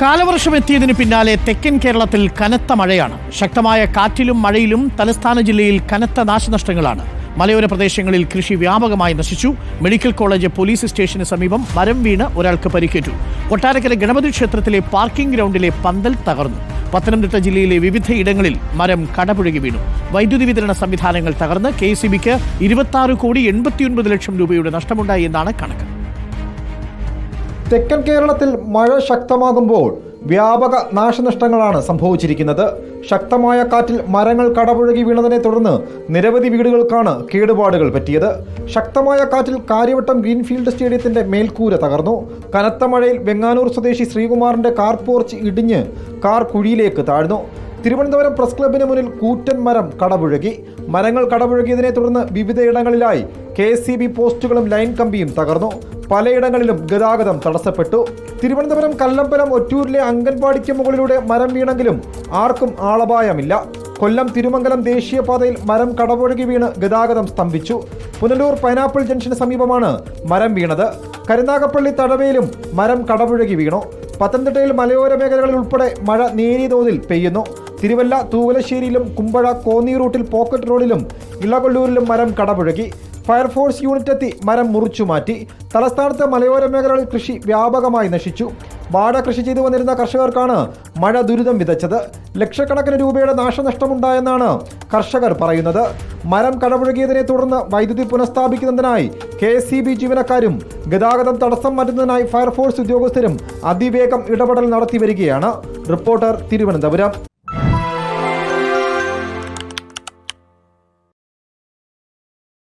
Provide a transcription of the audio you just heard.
കാലവർഷം എത്തിയതിനു പിന്നാലെ തെക്കൻ കേരളത്തിൽ കനത്ത മഴയാണ്. ശക്തമായ കാറ്റിലും മഴയിലും തലസ്ഥാന ജില്ലയിൽ കനത്ത നാശനഷ്ടങ്ങളാണ്. മലയോര പ്രദേശങ്ങളിൽ കൃഷി വ്യാപകമായി നശിച്ചു. മെഡിക്കൽ കോളേജ് പോലീസ് സ്റ്റേഷന് സമീപം മരം വീണ് ഒരാൾക്ക് പരിക്കേറ്റു. കൊട്ടാരക്കര ഗണപതി ക്ഷേത്രത്തിലെ പാർക്കിംഗ് ഗ്രൗണ്ടിലെ പന്തൽ തകർന്നു. പത്തനംതിട്ട ജില്ലയിലെ വിവിധയിടങ്ങളിൽ മരം കടപുഴകി വീണു. വൈദ്യുതി വിതരണ സംവിധാനങ്ങൾ തകർന്ന് KCBക്ക് 26,89 ലക്ഷം രൂപയുടെ നഷ്ടമുണ്ടായി എന്നാണ് കണക്ക്. തെക്കൻ കേരളത്തിൽ മഴ ശക്തമാകുമ്പോൾ വ്യാപക നാശനഷ്ടങ്ങളാണ് സംഭവിച്ചിരിക്കുന്നത്. ശക്തമായ കാറ്റിൽ മരങ്ങൾ കടപുഴകി വീണതിനെ തുടർന്ന് നിരവധി വീടുകൾക്കാണ് കേടുപാടുകൾ പറ്റിയത്. ശക്തമായ കാറ്റിൽ കാര്യവട്ടം ഗ്രീൻഫീൽഡ് സ്റ്റേഡിയത്തിന്റെ മേൽക്കൂര തകർന്നു. കനത്ത മഴയിൽ വെങ്ങാനൂർ സ്വദേശി ശ്രീകുമാറിന്റെ കാർ പോർച്ച് ഇടിഞ്ഞ് കാർ കുഴിയിലേക്ക് താഴ്ന്നു. തിരുവനന്തപുരം പ്രസ് ക്ലബിന് മുന്നിൽ കൂറ്റൻ മരം കടപുഴകി. മരങ്ങൾ കടപുഴകിയതിനെ തുടർന്ന് വിവിധയിടങ്ങളിലായി KCB പോസ്റ്റുകളും ലൈൻ കമ്പിയും തകർന്നു. പലയിടങ്ങളിലും ഗതാഗതം തടസ്സപ്പെട്ടു. തിരുവനന്തപുരം കല്ലമ്പലം ഒറ്റൂരിലെ അംഗൻവാടിക്ക് മുകളിലൂടെ മരം വീണെങ്കിലും ആർക്കും ആളപായമില്ല. കൊല്ലം തിരുമംഗലം ദേശീയപാതയിൽ മരം കടപുഴകി വീണ് ഗതാഗതം സ്തംഭിച്ചു. പുനലൂർ പൈനാപ്പിൾ ജംഗ്ഷന് സമീപമാണ് മരം വീണത്. കരുനാഗപ്പള്ളി തടവയിലും മരം കടപുഴകി വീണു. പത്തനംതിട്ടയിൽ മലയോര മേഖലകളിൽ ഉൾപ്പെടെ മഴ നേരിയ തോതിൽ പെയ്യുന്നു. തിരുവല്ല തൂവലശ്ശേരിയിലും കുമ്പഴ കോന്നി റൂട്ടിൽ പോക്കറ്റ് റോഡിലും ഇളകൊല്ലൂരിലും മരം കടപുഴകി. ഫയർഫോഴ്സ് യൂണിറ്റ് എത്തി മരം മുറിച്ചു മാറ്റി. തലസ്ഥാനത്തെ മലയോര മേഖലകളിൽ കൃഷി വ്യാപകമായി നശിച്ചു. വാഴ കൃഷി ചെയ്തു വന്നിരുന്ന കർഷകർക്കാണ് മഴ ദുരിതം വിതച്ചത്. ലക്ഷക്കണക്കിന് രൂപയുടെ നാശനഷ്ടമുണ്ടായെന്നാണ് കർഷകർ പറയുന്നത്. മരം കടപുഴകിയതിനെ തുടർന്ന് വൈദ്യുതി പുനഃസ്ഥാപിക്കുന്നതിനായി KCB ജീവനക്കാരും ഗതാഗതം തടസ്സം മാറ്റുന്നതിനായി ഫയർഫോഴ്സ് ഉദ്യോഗസ്ഥരും അതിവേഗം ഇടപെടൽ നടത്തി വരികയാണ്. റിപ്പോർട്ടർ, തിരുവനന്തപുരം.